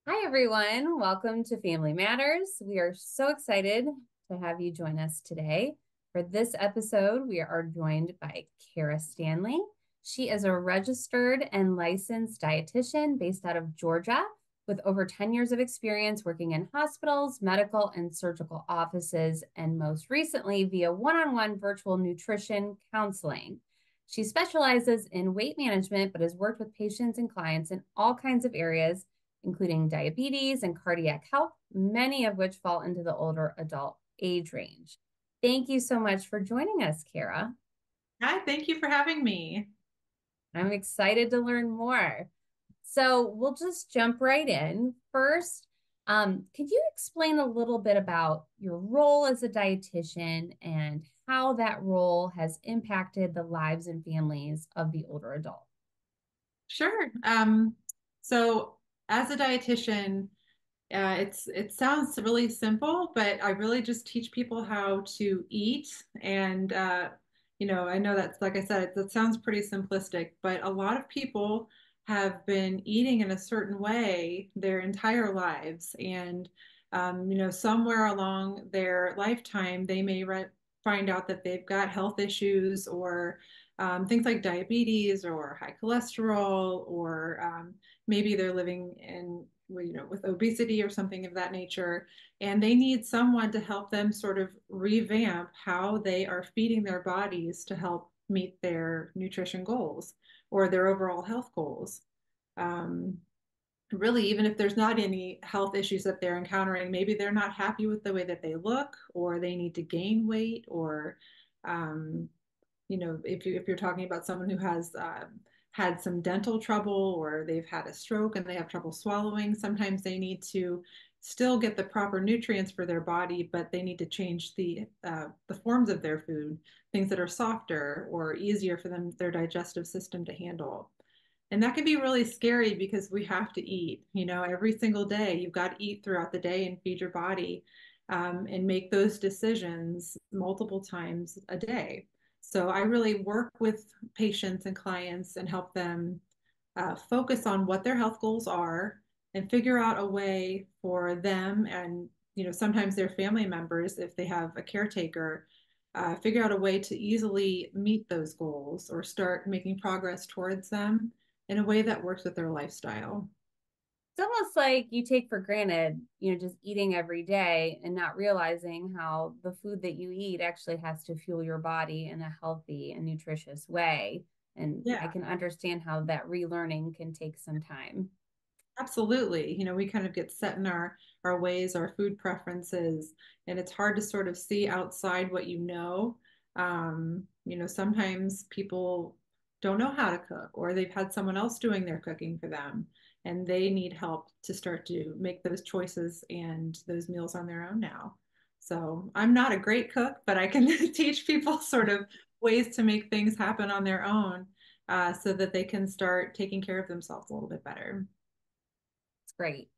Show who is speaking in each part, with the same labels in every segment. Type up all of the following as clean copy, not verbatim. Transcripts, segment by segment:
Speaker 1: Hi, everyone. Welcome to Family Matters. We are so excited to have you join us today. For this episode, we are joined by Karah Stanley. She is a registered and licensed dietitian based out of Georgia with over 10 years of experience working in hospitals, medical, and surgical offices, and most recently via one-on-one virtual nutrition counseling. She specializes in weight management, but has worked with patients and clients in all kinds of areas including diabetes and cardiac health, many of which fall into the older adult age range. Thank you so much for joining us, Karah.
Speaker 2: Hi, thank you for having me.
Speaker 1: I'm excited to learn more. So we'll just jump right in. First, could you explain a little bit about your role as a dietitian and how that role has impacted the lives and families of the older adult?
Speaker 2: Sure. So as a dietitian, it sounds really simple, but I really just teach people how to eat. And I know that's like I said, that sounds pretty simplistic, but a lot of people have been eating in a certain way their entire lives, and somewhere along their lifetime, they may find out that they've got health issues or things like diabetes or high cholesterol, or maybe they're living in with obesity or something of that nature, and they need someone to help them sort of revamp how they are feeding their bodies to help meet their nutrition goals or their overall health goals. Um, Really, even if there's not any health issues that they're encountering, maybe they're not happy with the way that they look, or they need to gain weight, or um, if you're talking about someone who has had some dental trouble, or they've had a stroke and they have trouble swallowing, sometimes they need to still get the proper nutrients for their body, but they need to change the forms of their food, things that are softer or easier for them, their digestive system to handle. And that can be really scary because we have to eat, every single day. You've got to eat throughout the day and feed your body, and make those decisions multiple times a day. So I really work with patients and clients and help them focus on what their health goals are and figure out a way for them and sometimes their family members, if they have a caretaker, figure out a way to easily meet those goals or start making progress towards them in a way that works with their lifestyle.
Speaker 1: It's almost like you take for granted, just eating every day and not realizing how the food that you eat actually has to fuel your body in a healthy and nutritious way. And I
Speaker 2: Yeah,
Speaker 1: can understand how that relearning can take some time.
Speaker 2: absolutely. We kind of get set in our ways, our food preferences, and it's hard to sort of see outside what you know. Sometimes people don't know how to cook, or they've had someone else doing their cooking for them, and they need help to start to make those choices and those meals on their own now. So I'm not a great cook, but I can teach people sort of ways to make things happen on their own, so that they can start taking care of themselves a little bit better.
Speaker 1: It's great.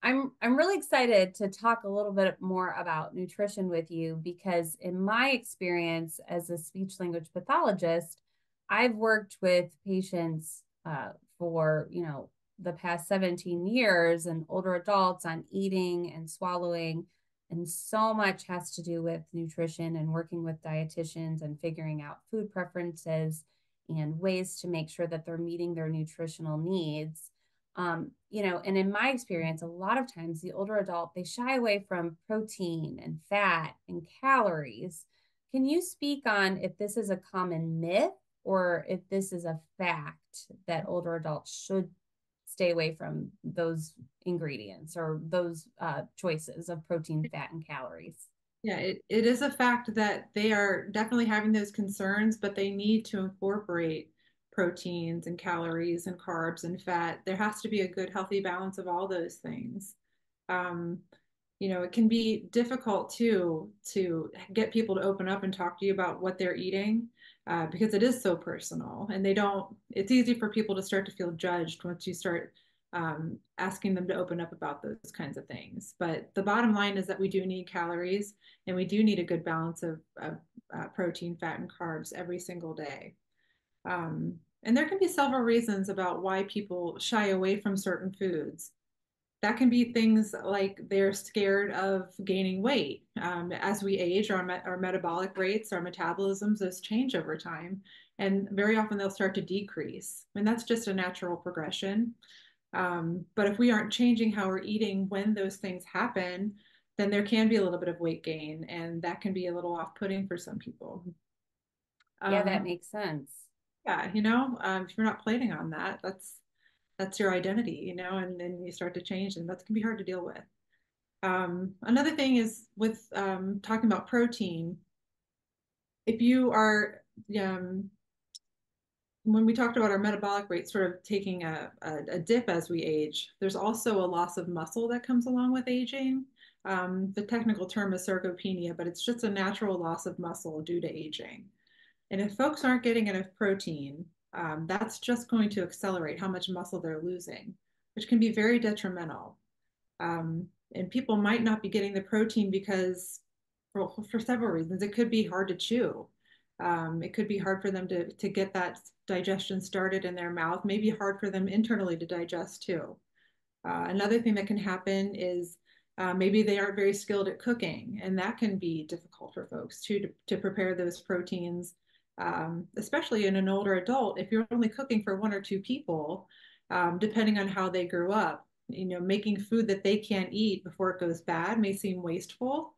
Speaker 1: I'm really excited to talk a little bit more about nutrition with you because in my experience as a speech language pathologist, I've worked with patients for, the past 17 years and older adults on eating and swallowing. And so much has to do with nutrition and working with dietitians and figuring out food preferences and ways to make sure that they're meeting their nutritional needs. And in my experience, a lot of times the older adult, they shy away from protein and fat and calories. Can you speak on if this is a common myth or if this is a fact that older adults should stay away from those ingredients or those choices of protein, fat, and calories?
Speaker 2: Yeah, it is a fact that they are definitely having those concerns, but they need to incorporate proteins and calories and carbs and fat. There has to be a good, healthy balance of all those things. Um, it can be difficult too to get people to open up and talk to you about what they're eating, because it is so personal, and they don't. It's easy for people to start to feel judged once you start asking them to open up about those kinds of things. But the bottom line is that we do need calories, and we do need a good balance of protein, fat, and carbs every single day. And there can be several reasons about why people shy away from certain foods. that can be things like they're scared of gaining weight. As we age, our metabolic rates, our metabolisms, those change over time. And very often they'll start to decrease. And that's just a natural progression. But if we aren't changing how we're eating when those things happen, then there can be a little bit of weight gain, and that can be a little off-putting for some people.
Speaker 1: Yeah, that
Speaker 2: Um,
Speaker 1: makes sense.
Speaker 2: yeah, if you're not planning on that, that's your identity, and then you start to change, and that can be hard to deal with. Another thing is with talking about protein, if you are when we talked about our metabolic rate sort of taking a dip as we age, there's also a loss of muscle that comes along with aging. The technical term is sarcopenia, but it's just a natural loss of muscle due to aging. And if folks aren't getting enough protein, that's just going to accelerate how much muscle they're losing, which can be very detrimental. And people might not be getting the protein because for several reasons. It could be hard to chew. It could be hard for them to get that digestion started in their mouth, maybe hard for them internally to digest too. Another thing that can happen is maybe they aren't very skilled at cooking, and that can be difficult for folks too to prepare those proteins, especially in an older adult. If you're only cooking for one or two people, depending on how they grew up, making food that they can't eat before it goes bad may seem wasteful,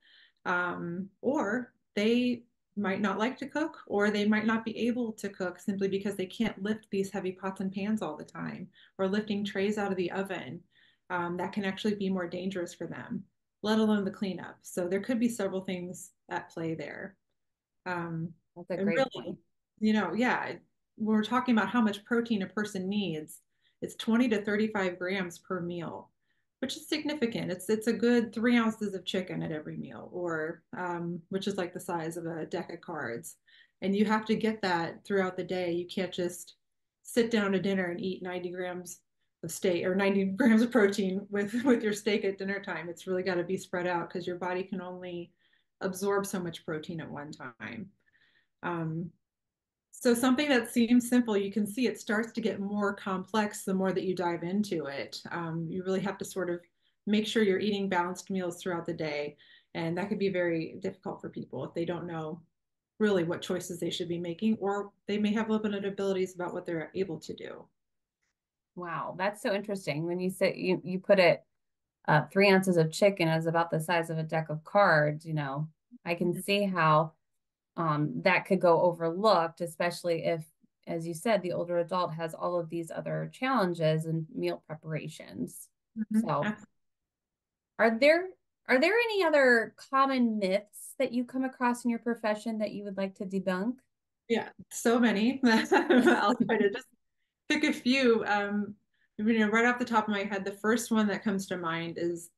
Speaker 2: or they might not like to cook, or they might not be able to cook simply because they can't lift these heavy pots and pans all the time, or lifting trays out of the oven. That can actually be more dangerous for them, let alone the cleanup. So there could be several things at play there.
Speaker 1: That's a
Speaker 2: And
Speaker 1: great
Speaker 2: really,
Speaker 1: point.
Speaker 2: yeah, when we're talking about how much protein a person needs, it's 20 to 35 grams per meal, which is significant. It's a good 3 ounces of chicken at every meal, or which is like the size of a deck of cards. And you have to get that throughout the day. You can't just sit down to dinner and eat 90 grams of steak or 90 grams of protein with your steak at dinner time. It's really got to be spread out because your body can only absorb so much protein at one time. Um, so something that seems simple, you can see it starts to get more complex the more that you dive into it. You really have to sort of make sure you're eating balanced meals throughout the day. And that could be very difficult for people if they don't know really what choices they should be making, or they may have limited abilities about what they're able to do.
Speaker 1: Wow, that's so interesting. When you say you put it 3 ounces of chicken is about the size of a deck of cards, I can see how that could go overlooked, especially if, as you said, the older adult has all of these other challenges and meal preparations. So,
Speaker 2: Mhm.
Speaker 1: are there are there any other common myths that you come across in your profession that you would like to debunk?
Speaker 2: Yeah, so many. I'll try to just pick a few. Right off the top of my head, the first one that comes to mind is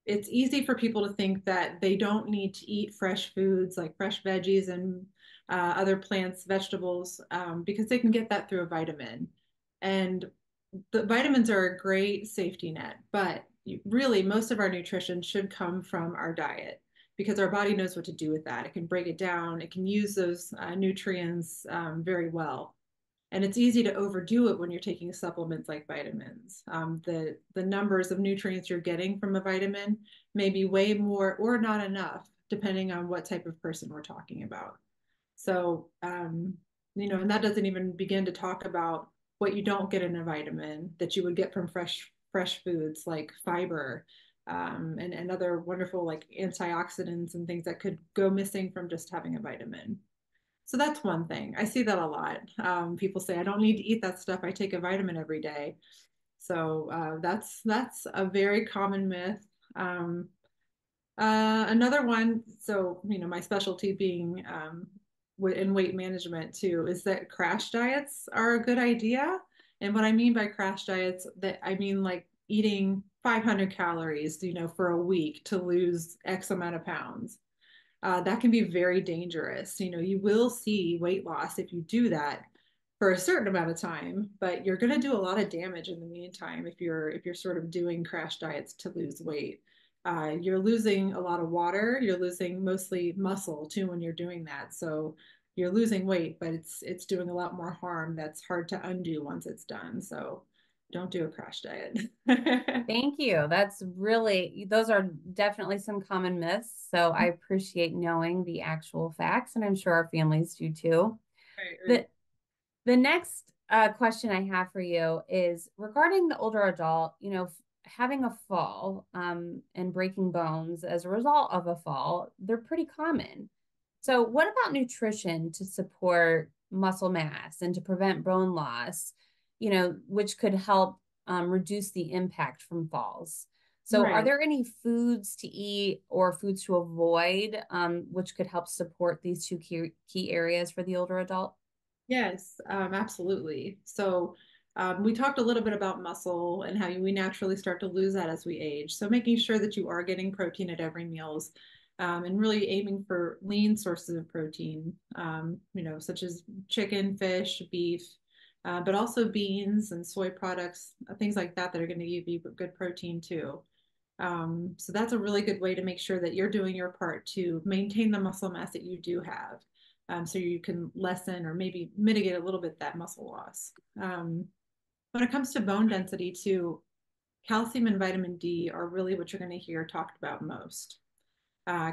Speaker 2: it's easy for people to think that they don't need to eat fresh foods like fresh veggies and other plants, vegetables, because they can get that through a vitamin. And the vitamins are a great safety net, but really most of our nutrition should come from our diet because our body knows what to do with that. It can break it down, it can use those nutrients very well. And it's easy to overdo it when you're taking supplements like vitamins. The numbers of nutrients you're getting from a vitamin may be way more or not enough, depending on what type of person we're talking about. So, and that doesn't even begin to talk about what you don't get in a vitamin that you would get from fresh foods like fiber, and other wonderful like antioxidants and things that could go missing from just having a vitamin. So that's one thing. I see that a lot. People say, I don't need to eat that stuff. I take a vitamin every day. So that's a very common myth. Another one, so my specialty being in weight management too, is that crash diets are a good idea. And what I mean by crash diets, that I mean like eating 500 calories, for a week to lose X amount of pounds. That can be very dangerous. You will see weight loss if you do that for a certain amount of time, but you're going to do a lot of damage in the meantime if you're sort of doing crash diets to lose weight. You're losing a lot of water. You're losing mostly muscle too when you're doing that. So you're losing weight, but it's doing a lot more harm that's hard to undo once it's done. So don't do a crash diet.
Speaker 1: Thank you. Those are definitely some common myths. So I appreciate knowing the actual facts, and I'm sure our families do too.
Speaker 2: Right,
Speaker 1: The
Speaker 2: right.
Speaker 1: the next question I have for you is regarding the older adult, having a fall and breaking bones as a result of a fall, they're pretty common. So, what about nutrition to support muscle mass and to prevent bone loss, which could help reduce the impact from falls? So, are
Speaker 2: Right.
Speaker 1: there any foods to eat or foods to avoid which could help support these two key areas for the older adult?
Speaker 2: Yes, absolutely. So we talked a little bit about muscle and how we naturally start to lose that as we age. So making sure that you are getting protein at every meals, and really aiming for lean sources of protein, such as chicken, fish, beef, but also beans and soy products, things like that are going to give you good protein too. So that's a really good way to make sure that you're doing your part to maintain the muscle mass that you do have, so you can lessen or maybe mitigate a little bit that muscle loss. When it comes to bone density, too, calcium and vitamin D are really what you're going to hear talked about most.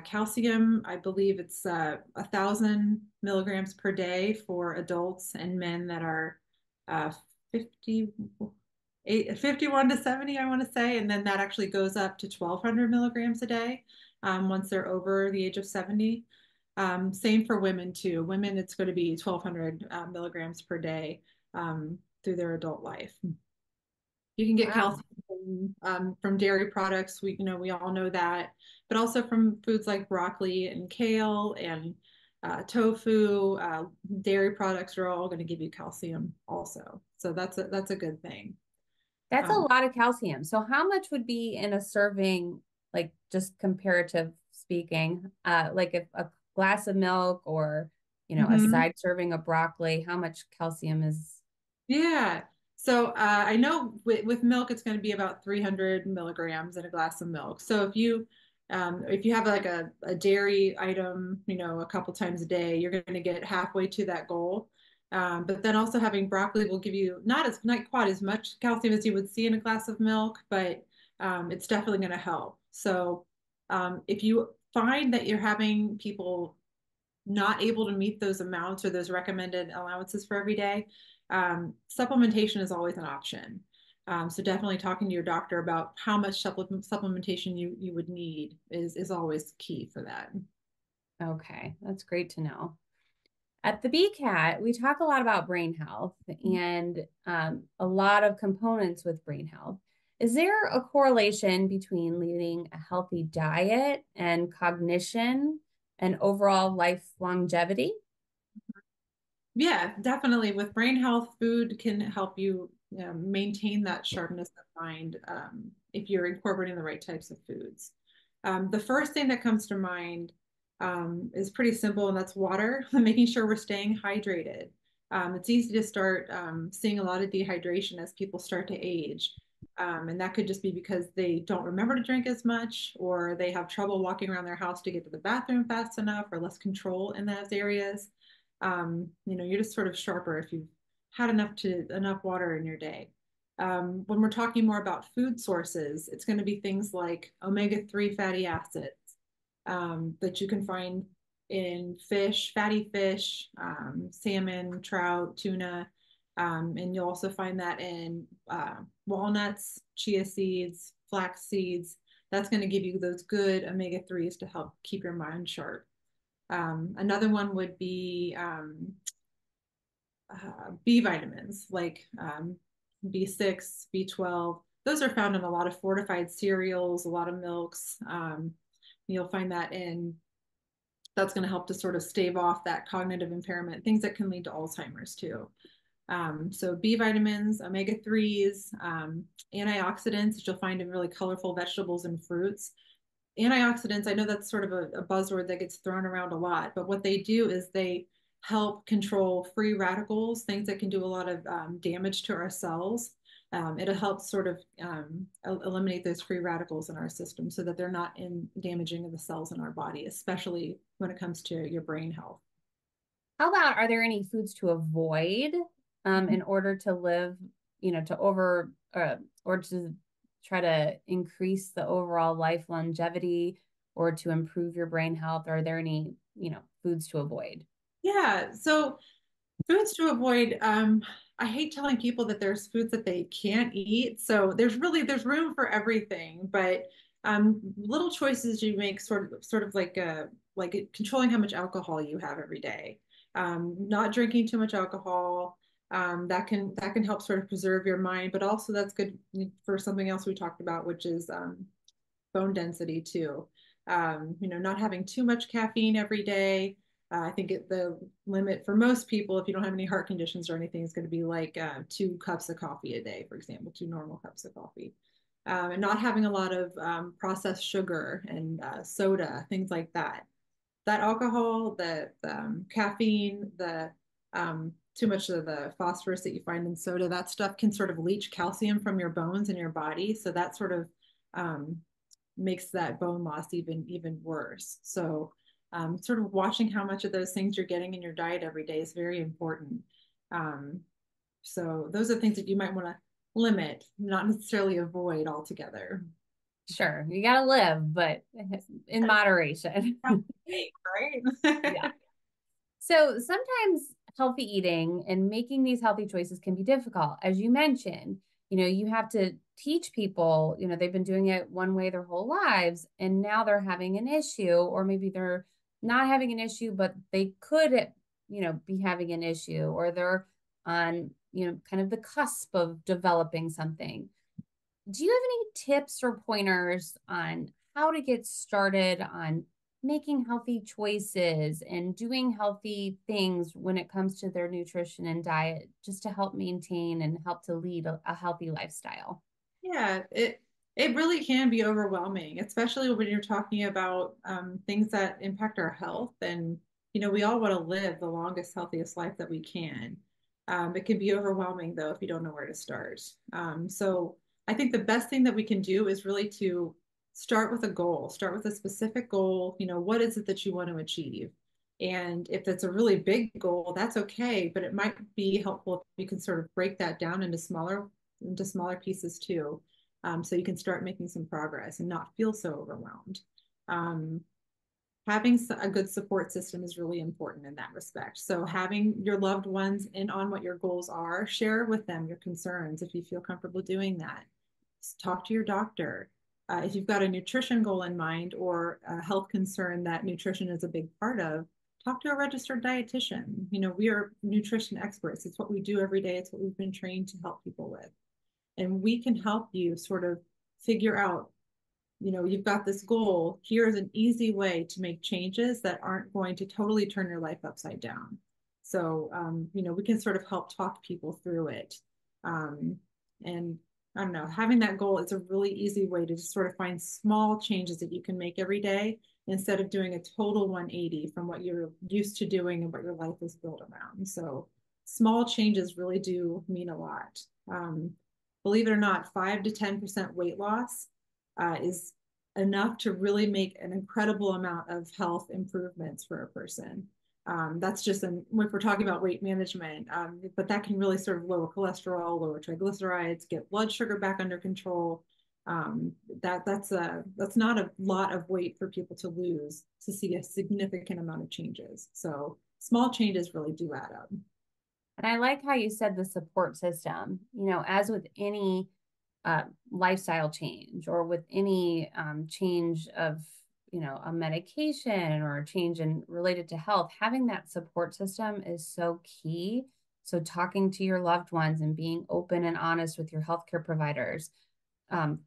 Speaker 2: Calcium, I believe it's 1,000 milligrams per day for adults and men that are 50, 51 to 70, I want to say. And then that actually goes up to 1,200 milligrams a day once they're over the age of 70. Same for women, too. Women, it's going to be 1,200 milligrams per day through their adult life. You can get
Speaker 1: Wow.
Speaker 2: calcium from dairy products. We all know that, but also from foods like broccoli and kale and tofu. Dairy products are all going to give you calcium also. So that's a good thing.
Speaker 1: That's a
Speaker 2: Um,
Speaker 1: lot of calcium. So how much would be in a serving, like just comparative speaking, like if a glass of milk or, a
Speaker 2: mhm.
Speaker 1: side serving of broccoli, how much calcium is?
Speaker 2: Yeah. So I know with milk, it's going to be about 300 milligrams in a glass of milk. So if you have like a dairy item, a couple times a day, you're going to get halfway to that goal. But then also having broccoli will give you not quite as much calcium as you would see in a glass of milk, but it's definitely going to help. So if you find that you're having people not able to meet those amounts or those recommended allowances for every day, supplementation is always an option. So definitely talking to your doctor about how much supplementation you would need is always key for that.
Speaker 1: Okay, that's great to know. At the BCAT, we talk a lot about brain health and a lot of components with brain health. Is there a correlation between leading a healthy diet and cognition and overall life longevity?
Speaker 2: Yeah, definitely. With brain health, food can help you maintain that sharpness of mind if you're incorporating the right types of foods. The first thing that comes to mind is pretty simple, and that's water, making sure we're staying hydrated. It's easy to start seeing a lot of dehydration as people start to age. And that could just be because they don't remember to drink as much, or they have trouble walking around their house to get to the bathroom fast enough, or less control in those areas. You're just sort of sharper if you've had enough water in your day. When we're talking more about food sources, it's going to be things like omega-3 fatty acids that you can find in fish, fatty fish, salmon, trout, tuna. And you'll also find that in walnuts, chia seeds, flax seeds. That's going to give you those good omega-3s to help keep your mind sharp. Another one would be B vitamins like B6, B12. Those are found in a lot of fortified cereals, a lot of milks. You'll find that's going to help to sort of stave off that cognitive impairment, things that can lead to Alzheimer's too. So B vitamins, omega-3s, antioxidants, which you'll find in really colorful vegetables and fruits. Antioxidants, I know that's sort of a buzzword that gets thrown around a lot, but what they do is they help control free radicals, things that can do a lot of damage to our cells. It'll help sort of eliminate those free radicals in our system so that they're not damaging the cells in our body, especially when it comes to your brain health.
Speaker 1: How about are there any foods to avoid in order to live to or to try to increase the overall life longevity or to improve your brain health? Are there any, foods to avoid?
Speaker 2: Yeah. So foods to avoid. I hate telling people that there's foods that they can't eat. So there's room for everything, but little choices you make sort of like controlling how much alcohol you have every day. Not drinking too much alcohol. That can help sort of preserve your mind, but also that's good for something else we talked about, which is bone density too. Not having too much caffeine every day. I think the limit for most people, if you don't have any heart conditions or anything, is going to be like 2 cups of coffee a day, for example, 2 normal cups of coffee. And not having a lot of processed sugar and soda, things like that. That alcohol, the caffeine, the too much of the phosphorus that you find in soda, that stuff can sort of leach calcium from your bones and your body. So that sort of um, makes that bone loss even worse. So sort of watching how much of those things you're getting in your diet every day is very important. Um, so those are things that you might want to limit, not necessarily avoid altogether.
Speaker 1: Sure, you got to live, but in moderation.
Speaker 2: Right?
Speaker 1: Yeah. So sometimes healthy eating and making these healthy choices can be difficult. As you mentioned, you have to teach people, they've been doing it one way their whole lives, and now they're having an issue, or maybe they're not having an issue, but they could, be having an issue, or they're on, kind of the cusp of developing something. Do you have any tips or pointers on how to get started on making healthy choices and doing healthy things when it comes to their nutrition and diet, just to help maintain and help to lead a healthy lifestyle?
Speaker 2: Yeah, it really can be overwhelming, especially when you're talking about things that impact our health. And we all want to live the longest, healthiest life that we can. It can be overwhelming though if you don't know where to start. So I think the best thing that we can do is really to start with a goal, start with a specific goal. What is it that you want to achieve? And if it's a really big goal, that's okay, but it might be helpful if you can sort of break that down into smaller pieces too. So you can start making some progress and not feel so overwhelmed. Um, having a good support system is really important in that respect. So having your loved ones in on what your goals are, share with them your concerns if you feel comfortable doing that. Talk to your doctor. If you've got a nutrition goal in mind or a health concern that nutrition is a big part of, talk to a registered dietitian. We are nutrition experts. It's what we do every day. It's what we've been trained to help people with. And we can help you sort of figure out, you've got this goal. Here's an easy way to make changes that aren't going to totally turn your life upside down. So, we can sort of help talk people through it. And I don't know, having that goal is a really easy way to just sort of find small changes that you can make every day instead of doing a total 180 from what you're used to doing and what your life is built around. So small changes really do mean a lot. Believe it or not, 5 to 10% weight loss is enough to really make an incredible amount of health improvements for a person. That's just if we're talking about weight management, but that can really sort of lower cholesterol, lower triglycerides, get blood sugar back under control. That's not a lot of weight for people to lose to see a significant amount of changes. So small changes really do add up.
Speaker 1: And I like how you said the support system, as with any lifestyle change or with any change of, a medication or a change in related to health, having that support system is so key. So talking to your loved ones and being open and honest with your healthcare providers,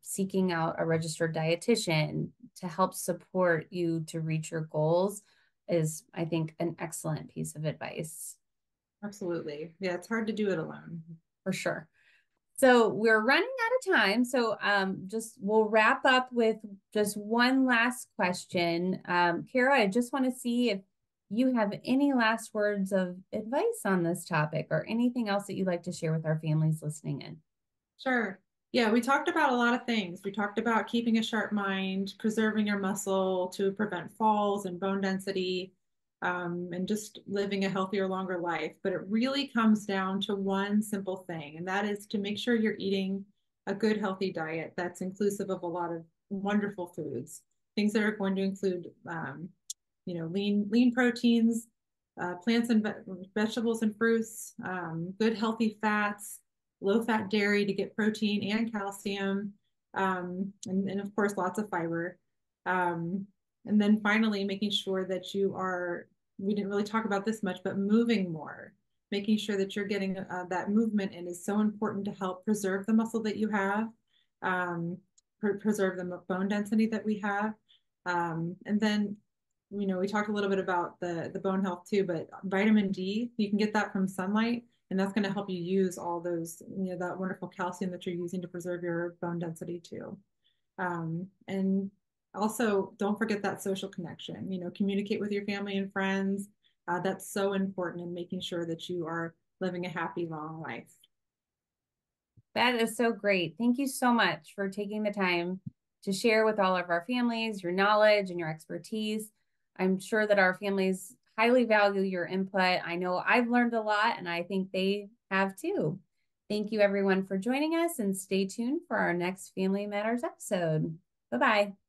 Speaker 1: seeking out a registered dietitian to help support you to reach your goals is, I think, an excellent piece of advice.
Speaker 2: Absolutely. Yeah, it's hard to do it alone.
Speaker 1: For sure. So we're running out of time. So just we'll wrap up with just one last question. Karah, I just want to see if you have any last words of advice on this topic or anything else that you'd like to share with our families listening in.
Speaker 2: Sure. Yeah, we talked about a lot of things. We talked about keeping a sharp mind, preserving your muscle to prevent falls and bone density, and just living a healthier, longer life. But it really comes down to one simple thing, and that is to make sure you're eating a good, healthy diet that's inclusive of a lot of wonderful foods, things that are going to include, lean proteins, plants and vegetables and fruits, good healthy fats, low fat dairy to get protein and calcium, and of course lots of fiber. Um, and then finally, making sure that we didn't really talk about this much, but moving more, making sure that you're getting that movement in is so important to help preserve the muscle that you have, preserve the bone density that we have. And then, we talked a little bit about the bone health too, but vitamin D, you can get that from sunlight, and that's going to help you use all those, that wonderful calcium that you're using to preserve your bone density too. And also, don't forget that social connection. Communicate with your family and friends. That's so important in making sure that you are living a happy, long life.
Speaker 1: That is so great. Thank you so much for taking the time to share with all of our families your knowledge and your expertise. I'm sure that our families highly value your input. I know I've learned a lot, and I think they have too. Thank you, everyone, for joining us, and stay tuned for our next Family Matters episode. Bye bye.